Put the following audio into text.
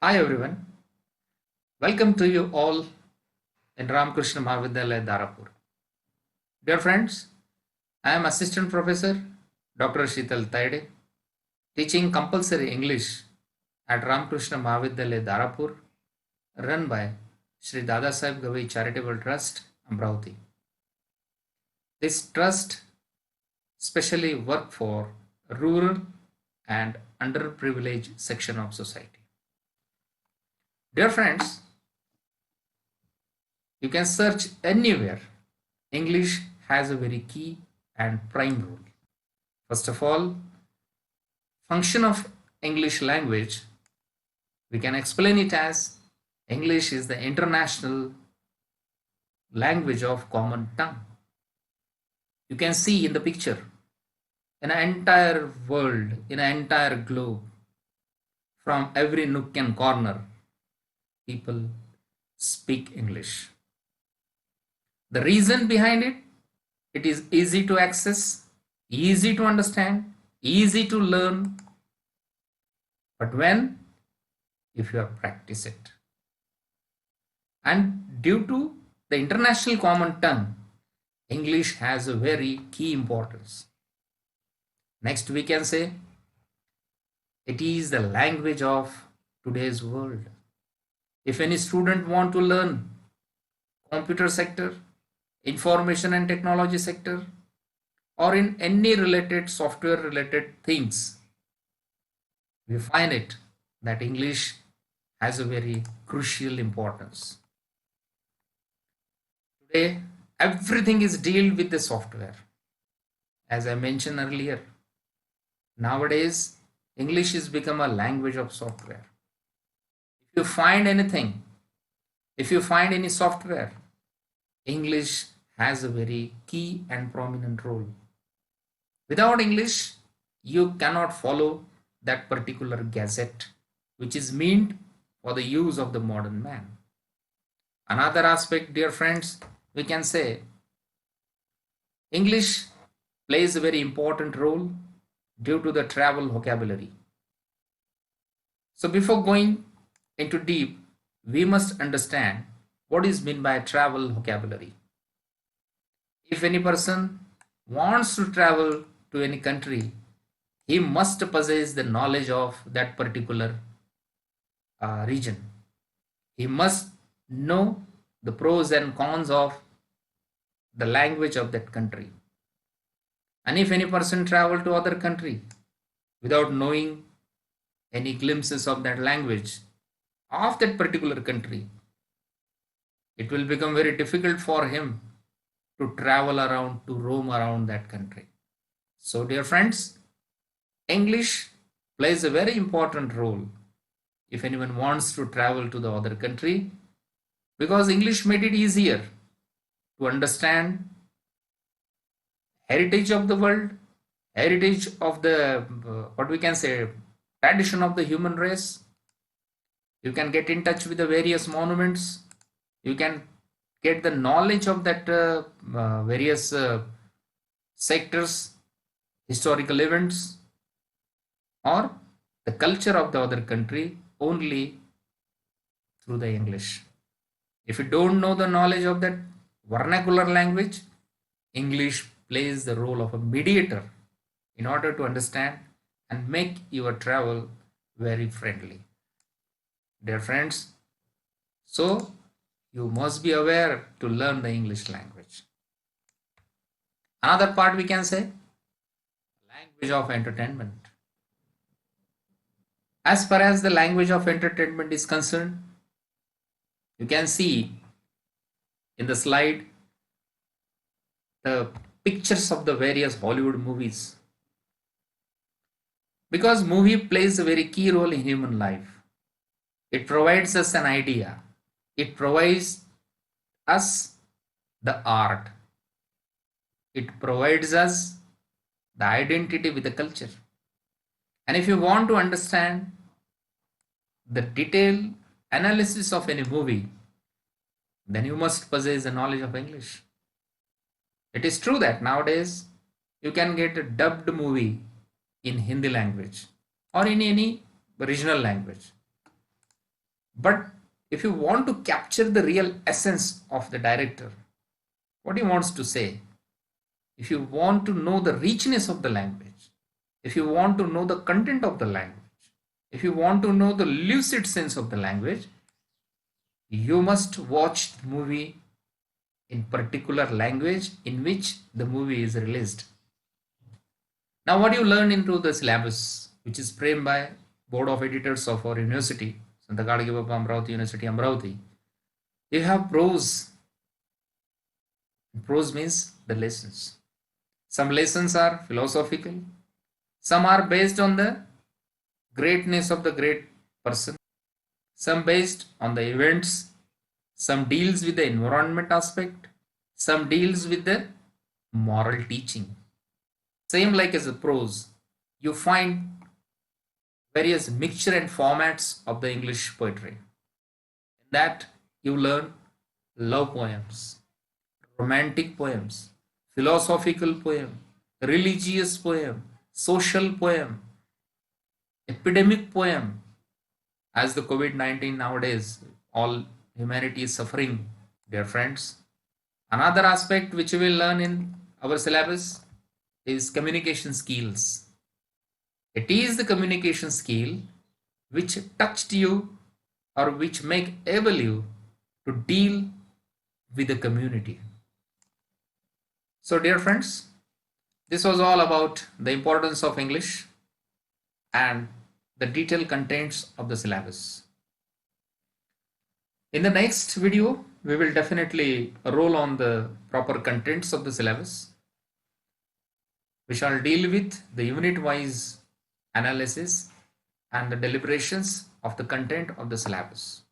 Hi everyone, welcome to you all in Ramakrishna Mahavidyalaya Darapur. Dear friends, I am Assistant Professor Dr. Sheetal Taide, teaching compulsory English at Ramakrishna Mahavidyalaya Darapur, run by Sri Dada Sahib Gavai Charitable Trust, Amravati. This trust specially work for rural and underprivileged section of society. Dear friends, you can search anywhere. English has a very key and prime role. First of all, function of English language, we can explain it as English is the international language of common tongue. You can see in the picture, in an entire world, in an entire globe, from every nook and corner, people speak English. The reason behind it, it is easy to access, easy to understand, easy to learn. But when? If you have practiced it. And due to the international common tongue, English has a very key importance. Next, we can say it is the language of today's world. If any student want to learn computer sector, information and technology sector, or in any related software related things, we find it that English has a very crucial importance. Today, everything is dealt with the software. As I mentioned earlier, nowadays English has become a language of software. If you find anything, if you find any software, English has a very key and prominent role. Without English, you cannot follow that particular gadget which is meant for the use of the modern man. Another aspect, dear friends, we can say English plays a very important role due to the travel vocabulary. So before going into deep, we must understand what is meant by travel vocabulary. If any person wants to travel to any country, he must possess the knowledge of that particular region. He must know the pros and cons of the language of that country. And if any person travel to other country without knowing any glimpses of that language of that particular country, it will become very difficult for him to travel around, to roam around that country. So, dear friends, English plays a very important role if anyone wants to travel to the other country, because English made it easier to understand heritage of the world, heritage of the what we can say tradition of the human race. You can get in touch with the various monuments. You can get the knowledge of that various sectors, historical events, or the culture of the other country only through the English. If you don't know the knowledge of that vernacular language, English plays the role of a mediator in order to understand and make your travel very friendly. Dear friends, so you must be aware to learn the English language. Another part we can say language of entertainment. As far as the language of entertainment is concerned, you can see in the slide the pictures of the various Hollywood movies. Because movie plays a very key role in human life. It provides us an idea. It provides us the art. It provides us the identity with the culture. And if you want to understand the detailed analysis of any movie, then you must possess the knowledge of English. It is true that nowadays you can get a dubbed movie in Hindi language or in any regional language. But if you want to capture the real essence of the director, what he wants to say, if you want to know the richness of the language, if you want to know the content of the language, if you want to know the lucid sense of the language, you must watch the movie in particular language in which the movie is released. Now, what you learn into the syllabus, which is framed by Board of Editors of our university, Santa Gadagi Bappa Amravati University, Amravati, you have prose. Prose means the lessons. Some lessons are philosophical, some are based on the greatness of the great person, some based on the events, some deals with the environment aspect, some deals with the moral teaching. Same like as a prose, you find various mixture and formats of the English poetry. In that you learn love poems, romantic poems, philosophical poem, religious poem, social poem, epidemic poem. As the COVID-19 nowadays, all humanity is suffering, dear friends. Another aspect which we will learn in our syllabus is communication skills. It is the communication skill which touched you or which make able you to deal with the community. So dear friends, this was all about the importance of English and the detailed contents of the syllabus. In the next video, we will definitely roll on the proper contents of the syllabus. We shall deal with the unit-wise analysis and the deliberations of the content of the syllabus.